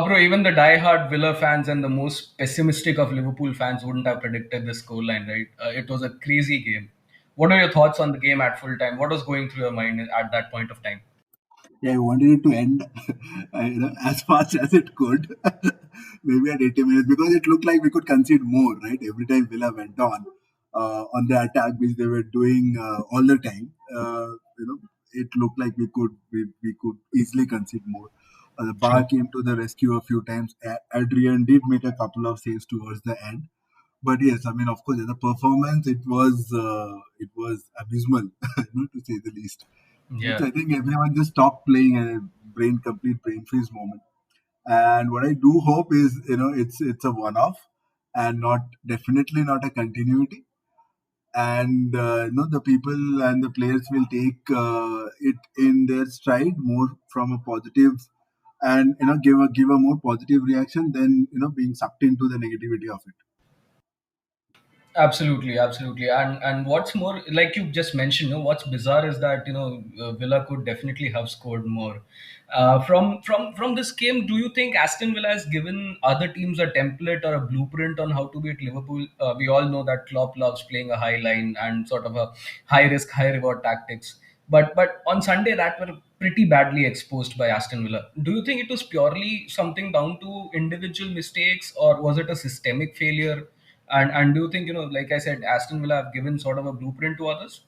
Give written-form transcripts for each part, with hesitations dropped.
Bro, even the die-hard Villa fans and the most pessimistic of Liverpool fans wouldn't have predicted this scoreline, right? It was a crazy game. What are your thoughts on the game at full time? What was going through your mind at that point of time? Yeah, I wanted it to end as fast as it could, maybe at 80 minutes, because it looked like we could concede more, right? Every time Villa went on the attack, which they were doing all the time, it looked like we could easily concede more. The bar True. came to the rescue a few times. Adrian did make a couple of saves towards the end, but yes, I mean, of course, as a performance, it was abysmal, to say the least. Which Yeah. I think everyone just stopped playing a complete brain freeze moment. And what I do hope is, it's a one-off and not definitely not a continuity. And the people and the players will take it in their stride more from a positive, and give a more positive reaction than being sucked into the negativity of it. Absolutely, absolutely, and what's more, like you just mentioned, what's bizarre is that Villa could definitely have scored more. From this game, do you think Aston Villa has given other teams a template or a blueprint on how to beat Liverpool? We all know that Klopp loves playing a high line and sort of a high risk, high reward tactics. But on Sunday, that were pretty badly exposed by Aston Villa. Do you think it was purely something down to individual mistakes, or was it a systemic failure? And do you think, like I said, Aston Villa have given sort of a blueprint to others?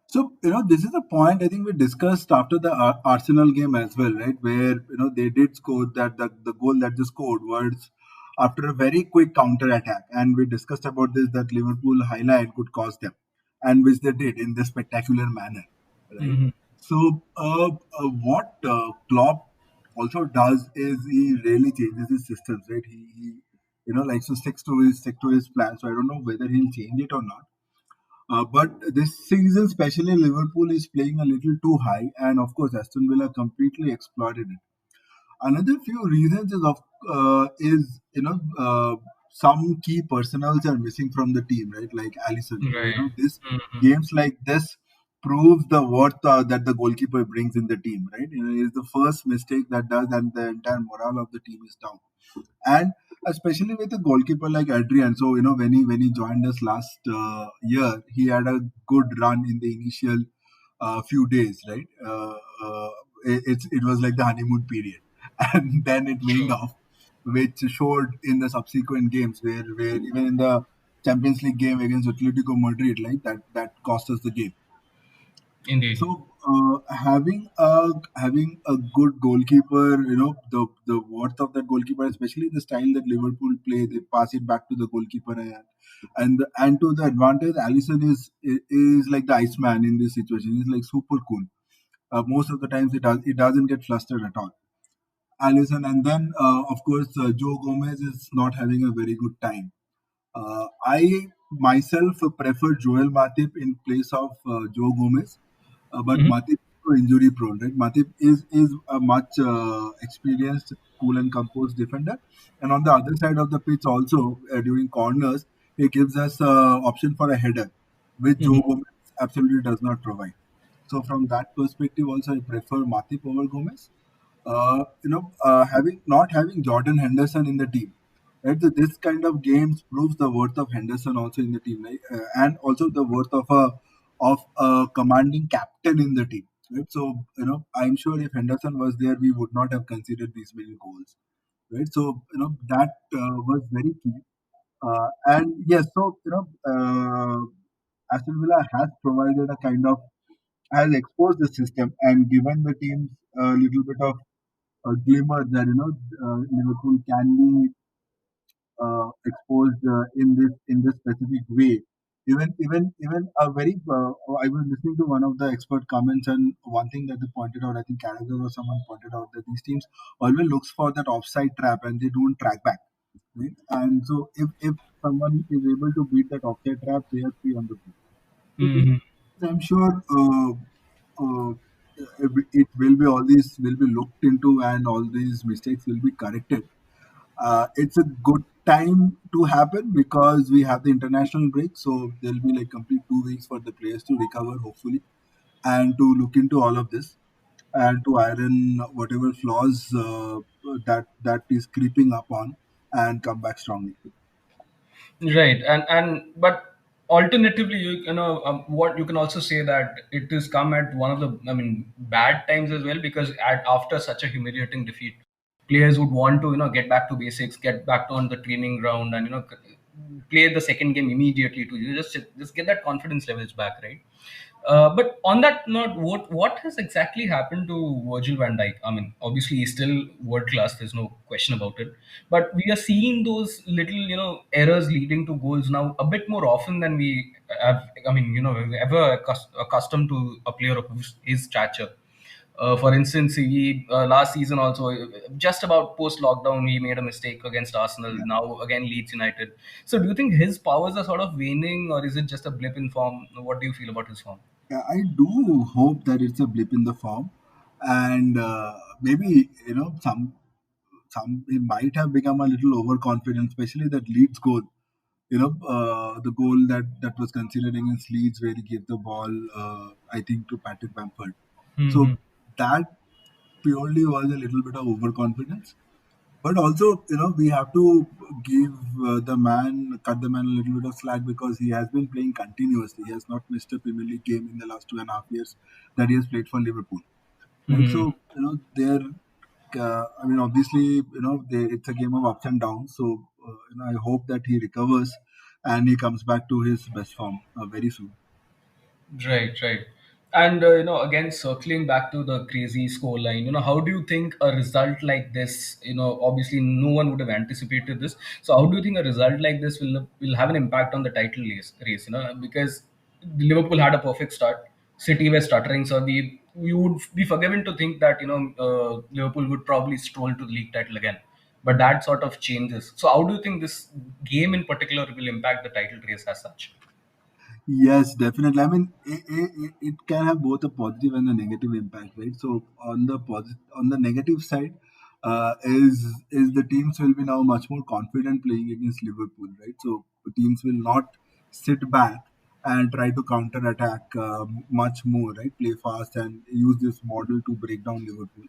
So, this is a point I think we discussed after the Arsenal game as well, right? Where, they did score the goal that they scored was after a very quick counter attack. And we discussed about this that Liverpool highlight could cost them, and which they did in this spectacular manner, right? Hmm. So, what Klopp also does is he really changes his systems, right? He likes to stick to his plan. So I don't know whether he'll change it or not, but this season, especially Liverpool is playing a little too high, and of course, Aston Villa completely exploited it. Another few reasons is some key personals are missing from the team, right? Like Allison. So Right. this Hmm. games like this proves the worth that the goalkeeper brings in the team, right? It's the first mistake that does, and the entire morale of the team is down. And especially with a goalkeeper like Adrian. So when he joined us last year, he had a good run in the initial few days, right? It was like the honeymoon period, and then it waned True. off, which showed in the subsequent games where even in the Champions League game against Atletico Madrid, like that cost us the game. Indeed. So having a good goalkeeper, the worth of that goalkeeper, especially the style that Liverpool play, they pass it back to the goalkeeper, and to the advantage, Alisson is like the Iceman in this situation. He's like super cool. Most of the times, it doesn't get flustered at all. Alisson, and then of course Joe Gomez is not having a very good time. I myself prefer Joel Matip in place of Joe Gomez, but Hmm. Matip is so injury prone, right? Matip is a much experienced, cool and composed defender, and on the other side of the pitch also during corners he gives us option for a header, which Joe Hmm. Gomez absolutely does not provide. So from that perspective, also I prefer Matip over Gomez. Having not having Jordan Henderson in the team, right? So this kind of games proves the worth of Henderson also in the team, right? And also the worth of a commanding captain in the team, right? So I'm sure if Henderson was there, we would not have considered these many goals, right? So that was very key. And yes, so Aston Villa has provided a kind of has exposed the system and given the teams a little bit of a glimmer that Liverpool can be exposed in this specific way. Even a very I was listening to one of the expert comments, and one thing that they pointed out, I think Carragher or someone pointed out that these teams always looks for that offside trap and they don't track back, right? And so if someone is able to beat that offside trap, they are free on the field. So Hmm. I'm sure it will be all these will be looked into and all these mistakes will be corrected. It's a good time to happen because we have the international break, so there'll be like complete 2 weeks for the players to recover, hopefully, and to look into all of this. and to iron whatever flaws that is creeping up on, and come back strongly. Right, and but alternatively, what you can also say that it has come at one of the, I mean, bad times as well, because after such a humiliating defeat, players would want to get back to basics, get back on the training ground, and play the second game immediately to just get that confidence levels back, right? But on that note, what has exactly happened to Virgil van Dijk? I mean, obviously he's still world class. There's no question about it. But we are seeing those little, errors leading to goals now a bit more often than we have. I mean, ever accustomed to a player of his stature. For instance, he last season also, just about post lockdown, he made a mistake against Arsenal. Yeah. Now again, Leeds United. So, do you think his powers are sort of waning, or is it just a blip in form? What do you feel about his form? Yeah, I do hope that it's a blip in the form, and maybe some he might have become a little overconfident, especially that Leeds goal. The goal that was considered against Leeds, where he gave the ball, I think, to Patrick Bamford. Hmm. So that purely was a little bit of overconfidence. But also, we have to give cut the man a little bit of slack, because he has been playing continuously. He has not missed a Premier League game in the last 2.5 years that he has played for Liverpool. Right. Hmm. So, I mean, obviously, it's a game of ups and downs. So, I hope that he recovers and he comes back to his best form very soon. Right, right. And again, circling back to the crazy score line, how do you think a result like this, obviously no one would have anticipated this. So how do you think a result like this will have an impact on the title race, because Liverpool had a perfect start, City were stuttering, so we would be forgiven to think that Liverpool would probably stroll to the league title again. But that sort of changes. So how do you think this game in particular will impact the title race as such? Yes, definitely. I mean, it can have both a positive and a negative impact, right? So on the negative side, is the teams will be now much more confident playing against Liverpool, right? So the teams will not sit back and try to counter attack much more, right? Play fast and use this model to break down Liverpool.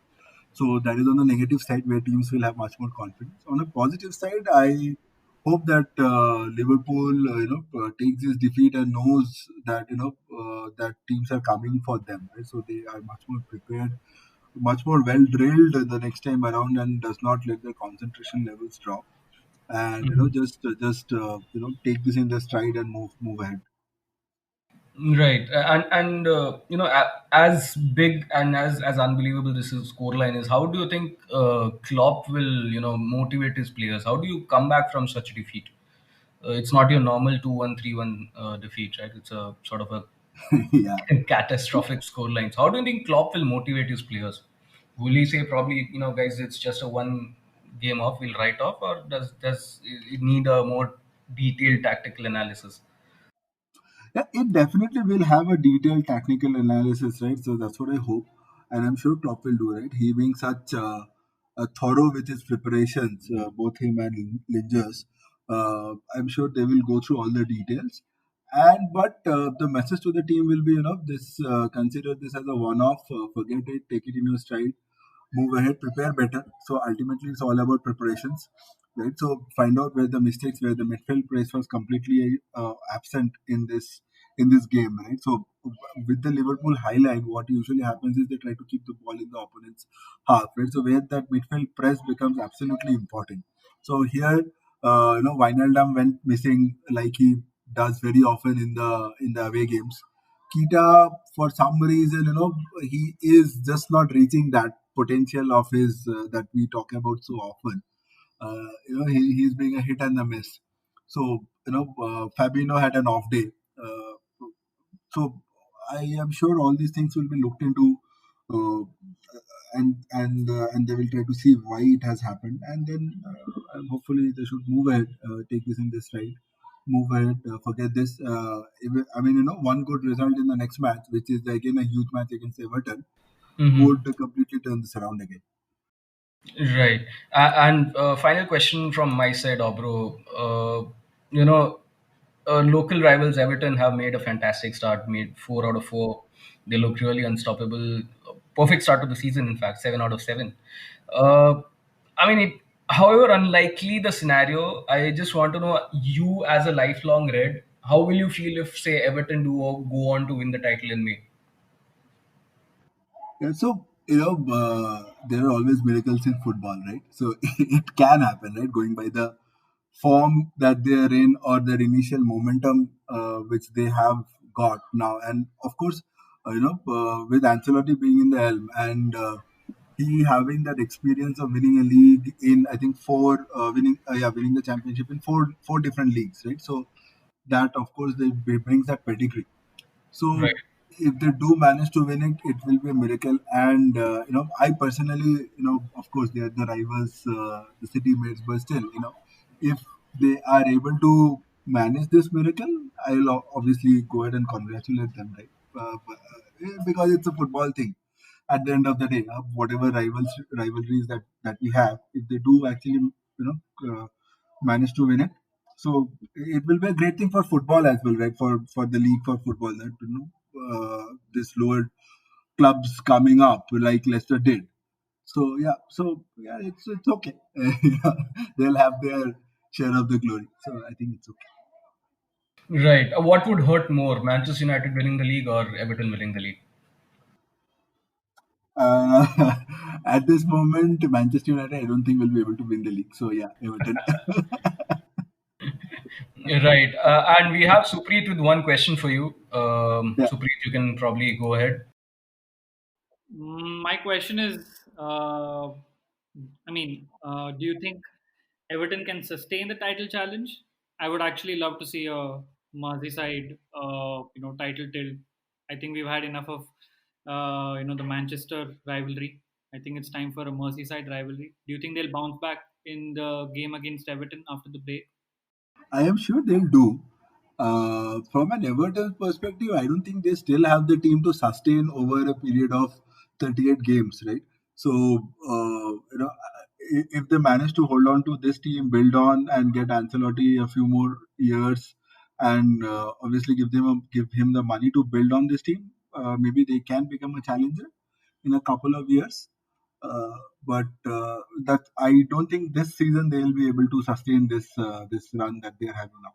So that is on the negative side, where teams will have much more confidence. On a positive side, I hope that Liverpool, takes this defeat and knows that that teams are coming for them. Right? So they are much more prepared, much more well drilled the next time around, and does not let their concentration levels drop. And take this in the stride and move ahead. Right, and as big and as unbelievable this is scoreline is, how do you think Klopp will motivate his players? How do you come back from such a defeat? It's not your normal 2-1, 3-1 defeat, right? It's a sort of a Yeah. catastrophic scorelines. How do you think Klopp will motivate his players? Will he say probably, guys, it's just a one game off, we'll write off, or does it need a more detailed tactical analysis? Yeah, it definitely will have a detailed technical analysis, right? So that's what I hope, and I'm sure Klopp will do, right? He being such a thorough with his preparations, both him and Lingers. I'm sure they will go through all the details. And but the message to the team will be, this consider this as a one-off. Forget it, take it in your stride, move ahead, prepare better. So ultimately, it's all about preparations, right? So find out where the mistakes, where the midfield press was completely absent in this game, right? So with the Liverpool highline, what usually happens is they try to keep the ball in the opponent's half, right? So where that midfield press becomes absolutely important. So here, Wijnaldum went missing like he does very often in the away games. Kita, for some reason, he is just not reaching that potential of his that we talk about so often. He's being a hit and a miss. So, Fabino had an off day. So, I am sure all these things will be looked into, uh, and they will try to see why it has happened, and then hopefully they should move ahead, take this in this right, move ahead, forget this. I mean, one good result in the next match, which is again a huge match against Everton, Hmm. would completely turn this around again. Right. And final question from my side, Obro. You know, local rivals Everton have made a fantastic start, made 4 out of 4. They look really unstoppable. perfect start to the season. In fact, 7 out of 7. Uh, I mean, however unlikely the scenario, I just want to know, you as a lifelong Red, how will you feel if, say, Everton do go on to win the title in May? Yeah, so there are always miracles in football, right? So it can happen, right? Going by the form that they are in or their initial momentum which they have got now, and of course, with Ancelotti being in the helm and he having that experience of winning a league in I think winning the championship in four different leagues, right? So that of course brings that pedigree. Right. So if they do manage to win it, it will be a miracle. And I personally, of course, they are the rivals, the city mates, but still, if they are able to manage this miracle, I'll obviously go ahead and congratulate them, right? Because it's a football thing. At the end of the day, whatever rivalries that we have, if they do actually, manage to win it, so it will be a great thing for football as well, right? For the league for football, that this lower clubs coming up like Leicester did. So yeah, it's okay. They'll have their share of the glory. So I think it's okay. Right. What would hurt more, Manchester United winning the league or Everton winning the league? Uh, at this moment, Manchester United, I don't think will be able to win the league. So yeah, Everton. Right. And we have Supreet with one question for you. Yeah. Supreet, you can probably go ahead. My question is, do you think Everton can sustain the title challenge? I would actually love to see a Merseyside, title tilt. I think we've had enough of, the Manchester rivalry. I think it's time for a Merseyside rivalry. Do you think they'll bounce back in the game against Everton after the break? I am sure they'll do. From an Everton perspective, I don't think they still have the team to sustain over a period of 38 games, right? So, if they manage to hold on to this team, build on, and get Ancelotti a few more years, and obviously give him the money to build on this team, maybe they can become a challenger in a couple of years. Uh, but that I don't think this season they will be able to sustain this run that they are having now.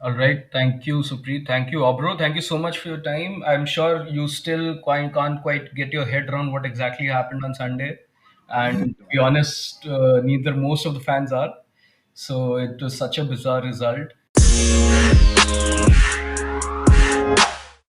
All right. Thank you, Supreet. Thank you, Obro. Thank you so much for your time. I'm sure you still can't quite get your head around what exactly happened on Sunday. And to be honest, neither most of the fans are. So it was such a bizarre result.